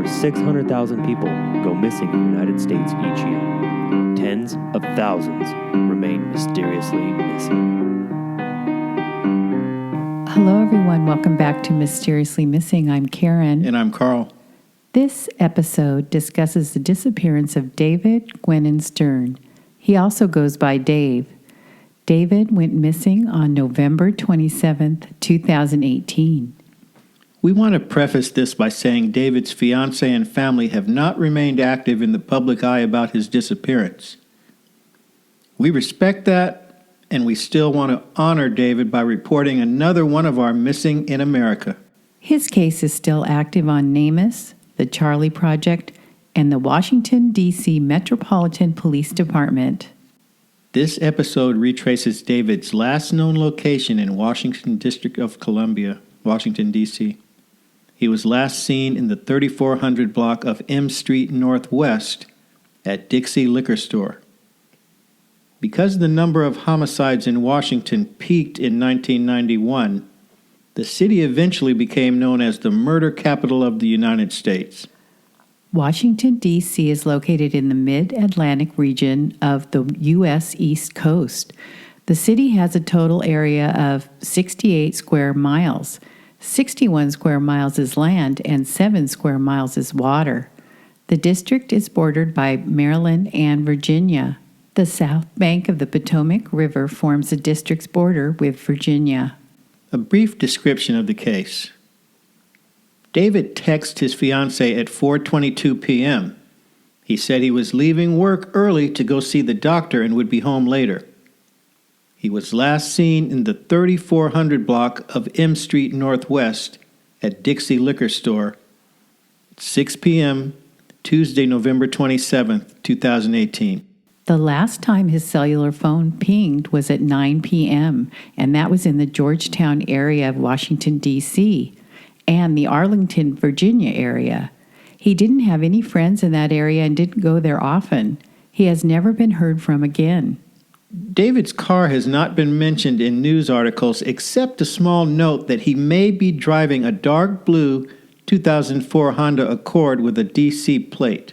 over 600,000 people go missing in the United States each year. Tens of thousands remain mysteriously missing. Hello, everyone. Welcome back to Mysteriously Missing. I'm Karen. And I'm Carl. This episode discusses the disappearance of David Gwennon Stern. He also goes by Dave. David went missing on November 27th, 2018. We want to preface this by saying David's fiancé and family have not remained active in the public eye about his disappearance. We respect that, and we still want to honor David by reporting another one of our missing in America. His case is still active on NamUs, the Charlie Project, and the Washington, D.C. Metropolitan Police Department. This episode retraces David's last known location in Washington District of Columbia, Washington, D.C. He was last seen in the 3400 block of M Street Northwest at Dixie Liquor Store. Because the number of homicides in Washington peaked in 1991, the city eventually became known as the murder capital of the United States. Washington, D.C. is located in the mid-Atlantic region of the U.S. East Coast. The city has a total area of 68 square miles. 61 square miles is land and 7 square miles is water. The district is bordered by Maryland and Virginia. The south bank of the Potomac River forms the district's border with Virginia. A brief description of the case. David texted his fiancée at 4:22 p.m. He said he was leaving work early to go see the doctor and would be home later. He was last seen in the 3400 block of M Street Northwest at Dixie Liquor Store at 6 p.m. Tuesday, November 27th, 2018. The last time his cellular phone pinged was at 9 p.m., and that was in the Georgetown area of Washington, D.C., and the Arlington, Virginia area. He didn't have any friends in that area and didn't go there often. He has never been heard from again. David's car has not been mentioned in news articles except a small note that he may be driving a dark blue 2004 Honda Accord with a DC plate.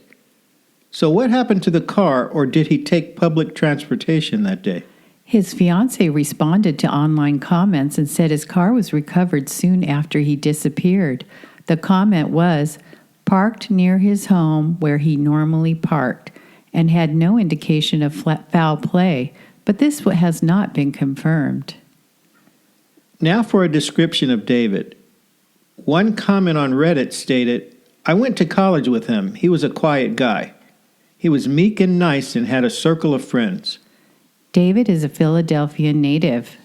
So what happened to the car, or did he take public transportation that day? His fiancé responded to online comments and said his car was recovered soon after he disappeared. The comment was, parked near his home where he normally parked, and had no indication of foul play, but this has not been confirmed. Now for a description of David. One comment on Reddit stated, I went to college with him. He was a quiet guy. He was meek and nice and had a circle of friends. David is a Philadelphia native.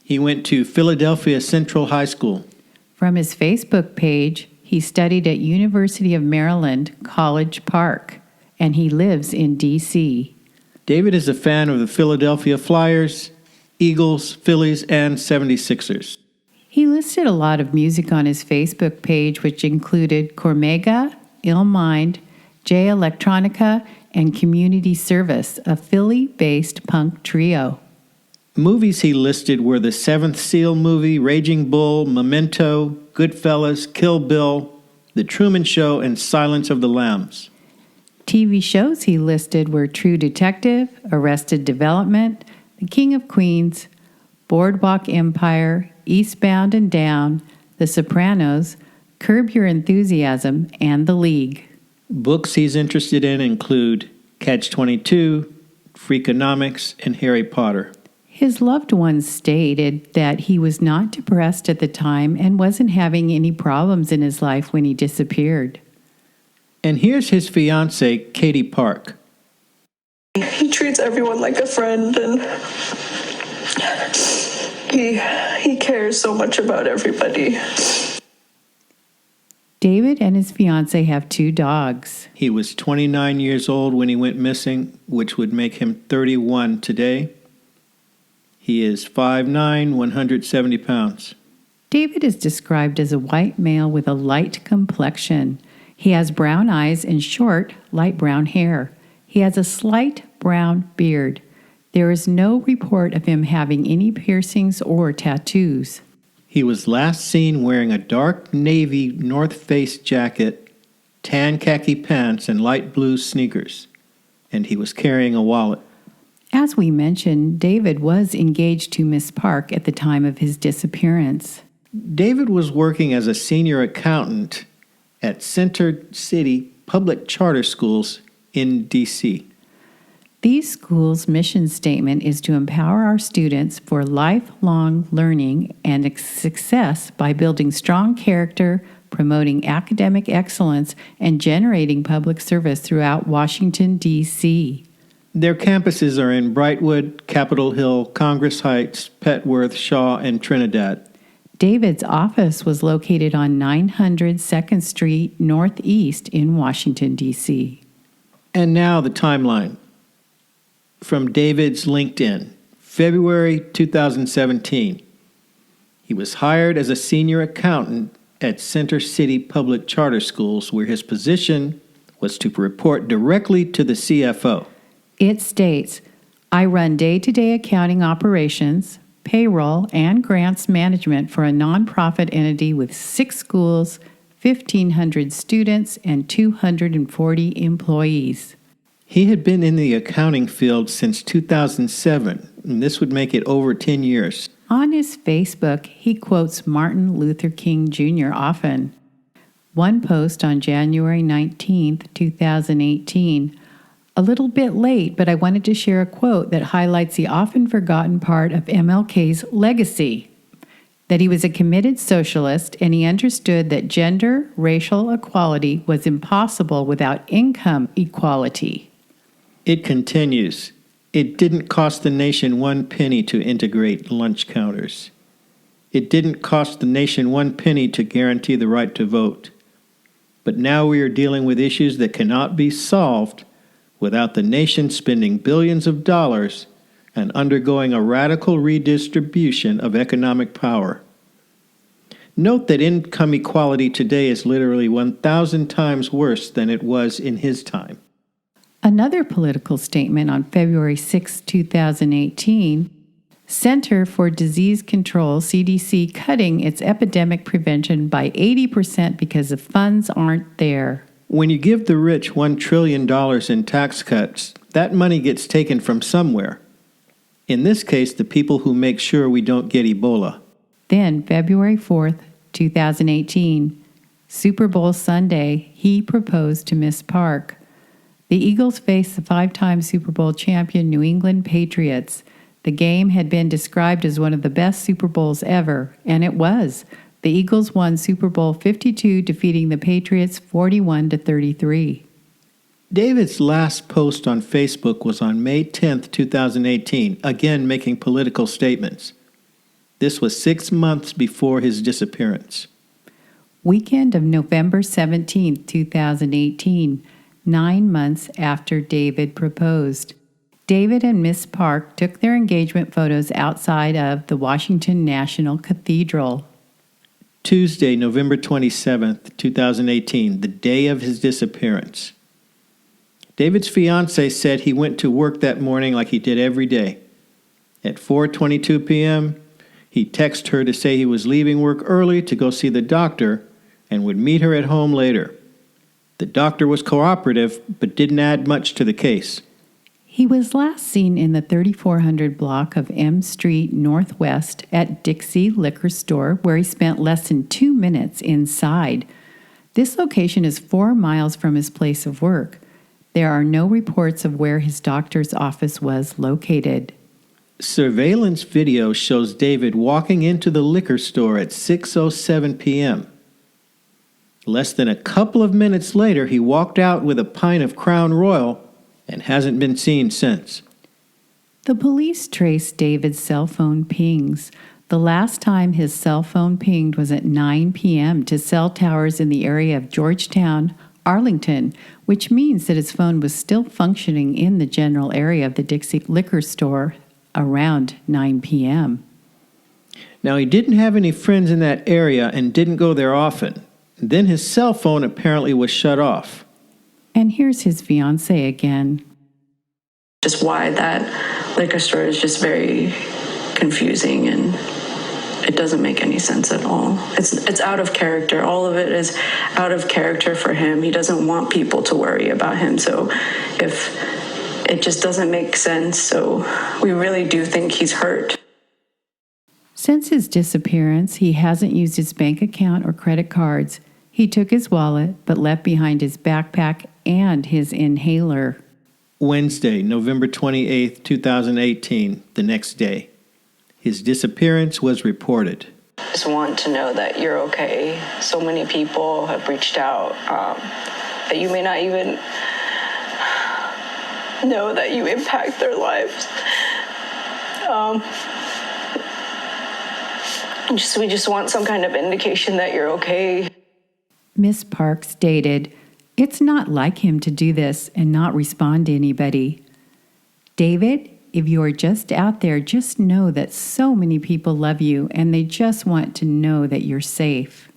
He went to Philadelphia Central High School. From his Facebook page, he studied at University of Maryland, College Park, and he lives in D.C. David is a fan of the Philadelphia Flyers, Eagles, Phillies, and 76ers. He listed a lot of music on his Facebook page, which included Cormega, Ill Mind, J Electronica, and Community Service, a Philly-based punk trio. Movies he listed were The Seventh Seal movie, Raging Bull, Memento, Goodfellas, Kill Bill, The Truman Show, and Silence of the Lambs. TV shows he listed were True Detective, Arrested Development, The King of Queens, Boardwalk Empire, Eastbound and Down, The Sopranos, Curb Your Enthusiasm, and The League. Books he's interested in include Catch-22, Freakonomics, and Harry Potter. His loved ones stated that he was not depressed at the time and wasn't having any problems in his life when he disappeared. And here's his fiancée, Katie Park. He treats everyone like a friend, and he cares so much about everybody. David and his fiancée have 2 dogs. He was 29 years old when he went missing, which would make him 31 today. He is 5'9", 170 pounds. David is described as a white male with a light complexion. He has brown eyes and short, light brown hair. He has a slight brown beard. There is no report of him having any piercings or tattoos. He was last seen wearing a dark navy North Face jacket, tan khaki pants, and light blue sneakers, and he was carrying a wallet. As we mentioned, David was engaged to Miss Park at the time of his disappearance. David was working as a senior accountant at Center City Public Charter Schools in D.C. These schools' mission statement is to empower our students for lifelong learning and success by building strong character, promoting academic excellence, and generating public service throughout Washington, D.C. Their campuses are in Brightwood, Capitol Hill, Congress Heights, Petworth, Shaw, and Trinidad. David's office was located on 900 2nd Street Northeast in Washington, D.C. And now the timeline. From David's LinkedIn, February 2017. He was hired as a senior accountant at Center City Public Charter Schools, where his position was to report directly to the CFO. It states, I run day-to-day accounting operations, payroll, and grants management for a nonprofit entity with 6 schools, 1,500 students, and 240 employees. He had been in the accounting field since 2007, and this would make it over 10 years. On his Facebook, he quotes Martin Luther King Jr. often. One post on January 19, 2018, a little bit late, but I wanted to share a quote that highlights the often forgotten part of MLK's legacy, that he was a committed socialist and he understood that gender, racial equality was impossible without income equality. It continues. It didn't cost the nation 1 penny to integrate lunch counters. It didn't cost the nation 1 penny to guarantee the right to vote. But now we are dealing with issues that cannot be solved without the nation spending billions of dollars and undergoing a radical redistribution of economic power. Note that income equality today is literally 1,000 times worse than it was in his time. Another political statement on February 6, 2018, Center for Disease Control, CDC, cutting its epidemic prevention by 80% because the funds aren't there. When you give the rich $1 trillion in tax cuts, that money gets taken from somewhere. In this case, the people who make sure we don't get Ebola. Then, February 4th, 2018, Super Bowl Sunday, he proposed to Miss Park. The Eagles faced the 5-time Super Bowl champion New England Patriots. The game had been described as one of the best Super Bowls ever, and it was. The Eagles won Super Bowl 52, defeating the Patriots 41-33. David's last post on Facebook was on May 10, 2018, again making political statements. This was 6 months before his disappearance. Weekend of November 17, 2018, 9 months after David proposed. David and Miss Park took their engagement photos outside of the Washington National Cathedral. Tuesday, November 27, 2018, the day of his disappearance. David's fiancé said he went to work that morning like he did every day. At 4:22 p.m., he texted her to say he was leaving work early to go see the doctor and would meet her at home later. The doctor was cooperative, but didn't add much to the case. He was last seen in the 3400 block of M Street Northwest at Dixie Liquor Store, where he spent less than 2 minutes inside. This location is 4 miles from his place of work. There are no reports of where his doctor's office was located. Surveillance video shows David walking into the liquor store at 6:07 p.m. Less than a couple of minutes later, he walked out with a pint of Crown Royal and hasn't been seen since. The police traced David's cell phone pings. The last time his cell phone pinged was at 9 p.m. to cell towers in the area of Georgetown, Arlington, which means that his phone was still functioning in the general area of the Dixie Liquor Store around 9 p.m. Now, he didn't have any friends in that area and didn't go there often. Then his cell phone apparently was shut off. And here's his fiancé again. Just why that liquor store is just very confusing, and it doesn't make any sense at all. It's out of character. All of it is out of character for him. He doesn't want people to worry about him. So if it just doesn't make sense. So we really do think he's hurt. Since his disappearance, he hasn't used his bank account or credit cards. He took his wallet, but left behind his backpack and his inhaler. Wednesday, November 28th, 2018, the next day. His disappearance was reported. I just want to know that you're okay. So many people have reached out that you may not even know that you impact their lives. We just want some kind of indication that you're okay. Miss Park stated, "It's not like him to do this and not respond to anybody. David, if you are just out there, just know that so many people love you and they just want to know that you're safe."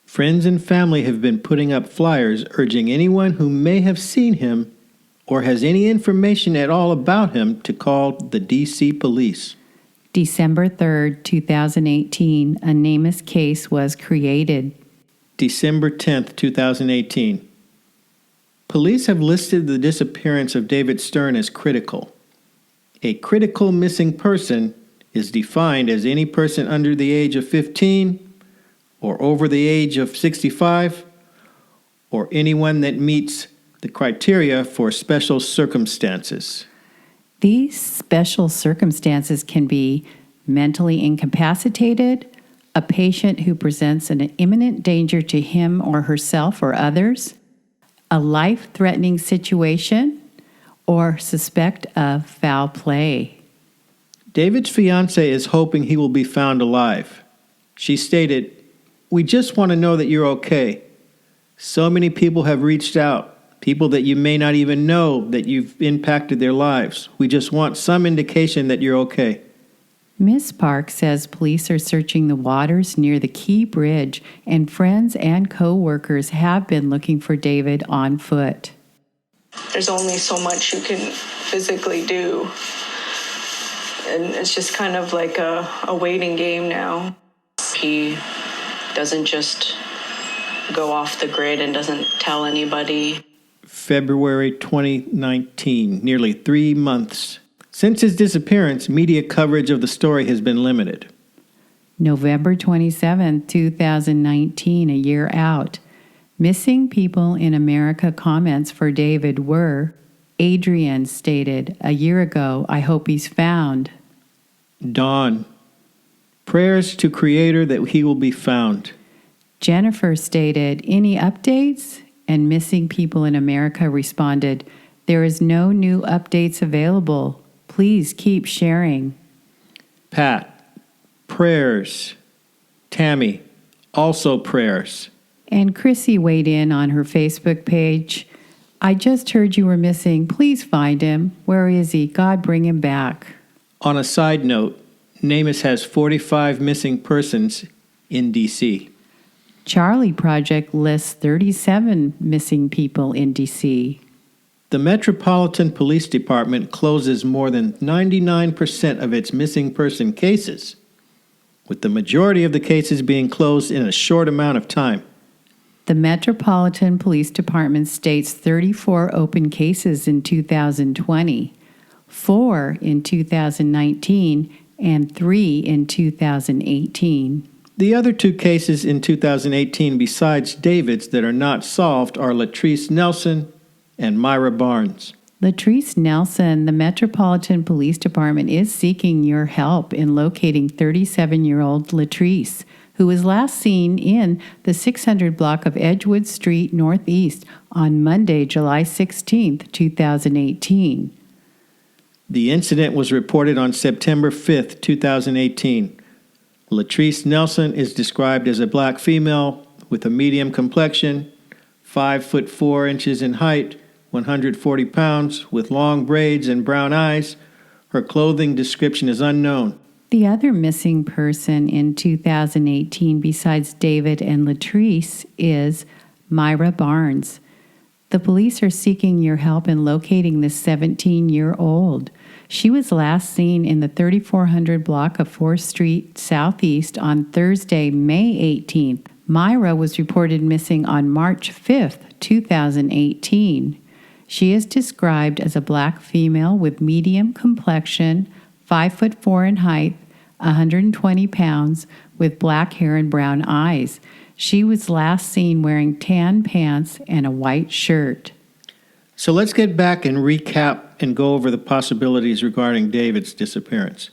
Friends and family have been putting up flyers urging anyone who may have seen him or has any information at all about him to call the DC police. December 3rd, 2018, a NamUs case was created. December 10th, 2018. Police have listed the disappearance of David Stern as critical. A critical missing person is defined as any person under the age of 15 or over the age of 65 or anyone that meets the criteria for special circumstances. These special circumstances can be mentally incapacitated, a patient who presents an imminent danger to him or herself or others, a life-threatening situation, or suspect of foul play. David's fiancé is hoping he will be found alive. She stated, "We just want to know that you're okay. So many people have reached out. People that you may not even know that you've impacted their lives. We just want some indication that you're okay." Ms. Park says police are searching the waters near the Key Bridge, and friends and co-workers have been looking for David on foot. There's only so much you can physically do. And it's just kind of like a waiting game now. He doesn't just go off the grid and doesn't tell anybody. February 2019, nearly 3 months. Since his disappearance, media coverage of the story has been limited. November 27, 2019, a year out. Missing People in America comments for David were, Adrian stated, "A year ago, I hope he's found." Dawn, prayers to Creator that he will be found. Jennifer stated, "Any updates?" And Missing People in America responded, "There is no new updates available. Please keep sharing." Pat, prayers. Tammy, also prayers. And Chrissy weighed in on her Facebook page. "I just heard you were missing. Please find him. Where is he? God, bring him back." On a side note, NamUs has 45 missing persons in D.C. Charlie Project lists 37 missing people in D.C. The Metropolitan Police Department closes more than 99% of its missing person cases, with the majority of the cases being closed in a short amount of time. The Metropolitan Police Department states 34 open cases in 2020, 4 in 2019, and 3 in 2018. The other 2 cases in 2018 besides David's that are not solved are Latrice Nelson and Myra Barnes. Latrice Nelson, the Metropolitan Police Department is seeking your help in locating 37-year-old Latrice, who was last seen in the 600 block of Edgewood Street Northeast on Monday, July 16, 2018. The incident was reported on September 5, 2018. Latrice Nelson is described as a black female with a medium complexion, 5'4" in height, 140 pounds, with long braids and brown eyes. Her clothing description is unknown. The other missing person in 2018 besides David and Latrice is Myra Barnes. The police are seeking your help in locating this 17-year-old. She was last seen in the 3400 block of 4th Street Southeast on Thursday, May 18th. Myra was reported missing on March 5th, 2018. She is described as a black female with medium complexion, 5'4" in height, 120 pounds, with black hair and brown eyes. She was last seen wearing tan pants and a white shirt. So let's get back and recap and go over the possibilities regarding David's disappearance.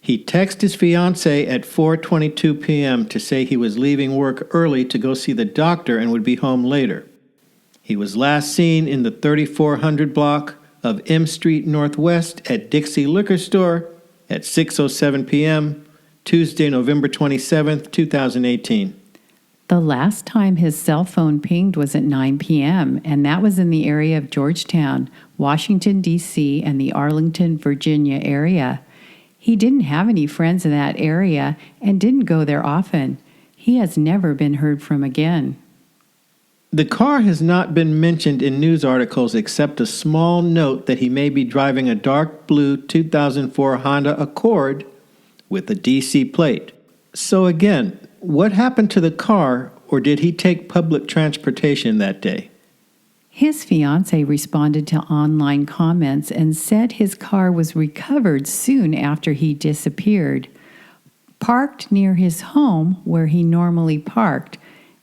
He texted his fiancé at 4:22 p.m. to say he was leaving work early to go see the doctor and would be home later. He was last seen in the 3400 block of M Street Northwest at Dixie Liquor Store at 6:07 p.m., Tuesday, November 27th, 2018. The last time his cell phone pinged was at 9 p.m., and that was in the area of Georgetown, Washington, D.C., and the Arlington, Virginia area. He didn't have any friends in that area and didn't go there often. He has never been heard from again. The car has not been mentioned in news articles except a small note that he may be driving a dark blue 2004 Honda Accord with a DC plate. So again, what happened to the car, or did he take public transportation that day? His fiancé responded to online comments and said his car was recovered soon after he disappeared, parked near his home where he normally parked,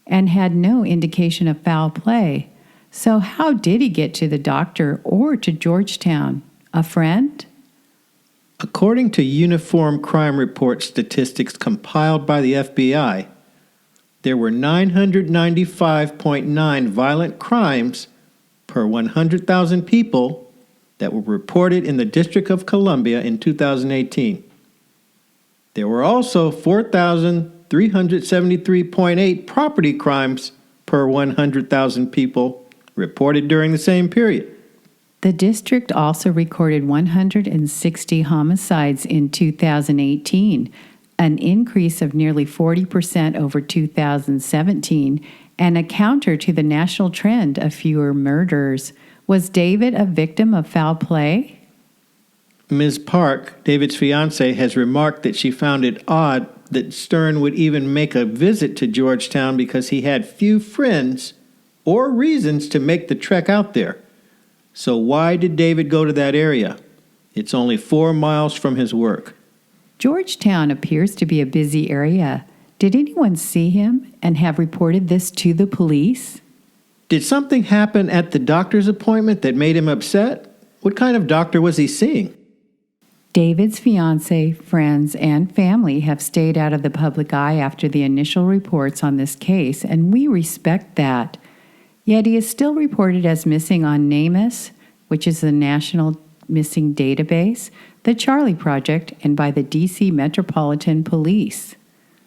and had no indication of foul play. So how did he get to the doctor or to Georgetown? A friend? According to Uniform Crime Report statistics compiled by the FBI, there were 995.9 violent crimes per 100,000 people that were reported in the District of Columbia in 2018. There were also 4,373.8 property crimes per 100,000 people reported during the same period. The district also recorded 160 homicides in 2018, an increase of nearly 40% over 2017, and a counter to the national trend of fewer murders. Was David a victim of foul play? Ms. Park, David's fiancée, has remarked that she found it odd that Stern would even make a visit to Georgetown because he had few friends or reasons to make the trek out there. So why did David go to that area? It's only 4 miles from his work. Georgetown appears to be a busy area. Did anyone see him and have reported this to the police? Did something happen at the doctor's appointment that made him upset? What kind of doctor was he seeing? David's fiancé, friends, and family have stayed out of the public eye after the initial reports on this case, and we respect that. Yet he is still reported as missing on NamUs, which is the National Missing Database, the Charlie Project, and by the D.C. Metropolitan Police.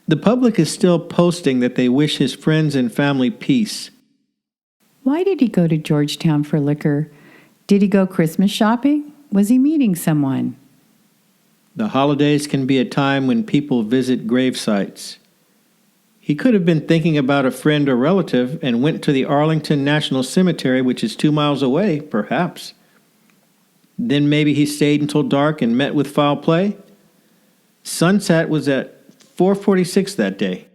The public is still posting that they wish his friends and family peace. Why did he go to Georgetown for liquor? Did he go Christmas shopping? Was he meeting someone? The holidays can be a time when people visit grave sites. He could have been thinking about a friend or relative and went to the Arlington National Cemetery, which is 2 miles away, perhaps. Then maybe he stayed until dark and met with foul play. Sunset was at 4:46 that day.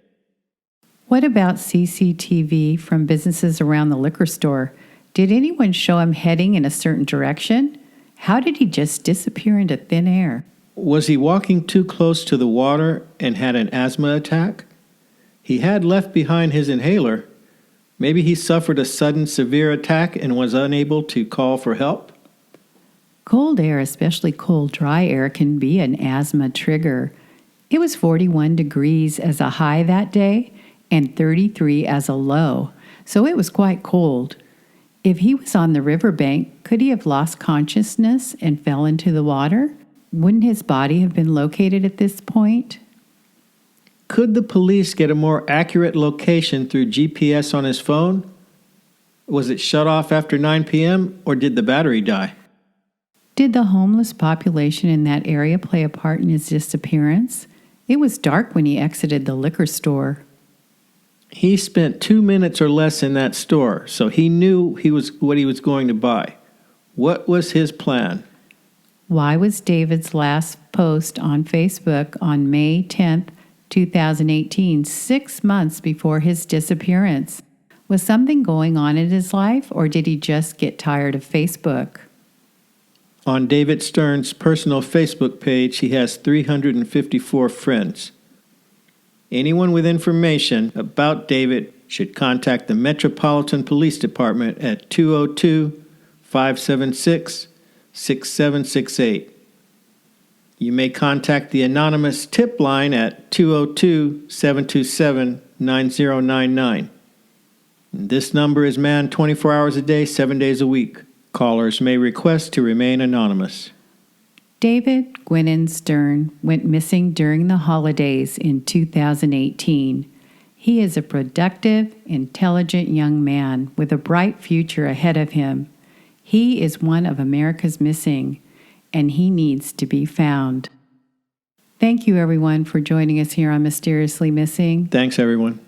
What about CCTV from businesses around the liquor store? Did anyone show him heading in a certain direction? How did he just disappear into thin air? Was he walking too close to the water and had an asthma attack? He had left behind his inhaler. Maybe he suffered a sudden severe attack and was unable to call for help. Cold air, especially cold, dry air, can be an asthma trigger. It was 41 degrees as a high that day and 33 as a low, so it was quite cold. If he was on the riverbank, could he have lost consciousness and fell into the water? Wouldn't his body have been located at this point? Could the police get a more accurate location through GPS on his phone? Was it shut off after 9 p.m. or did the battery die? Did the homeless population in that area play a part in his disappearance? It was dark when he exited the liquor store. He spent 2 minutes or less in that store, so he knew what he was going to buy. What was his plan? Why was David's last post on Facebook on May 10th, 2018, 6 months before his disappearance? Was something going on in his life, or did he just get tired of Facebook? On David Stern's personal Facebook page, he has 354 friends. Anyone with information about David should contact the Metropolitan Police Department at 202-576-6768. You may contact the anonymous tip line at 202-727-9099. This number is manned 24 hours a day, 7 days a week. Callers may request to remain anonymous. David Gwinnen Stern went missing during the holidays in 2018. He is a productive, intelligent young man with a bright future ahead of him. He is one of America's missing, and he needs to be found. Thank you, everyone, for joining us here on Mysteriously Missing. Thanks, everyone.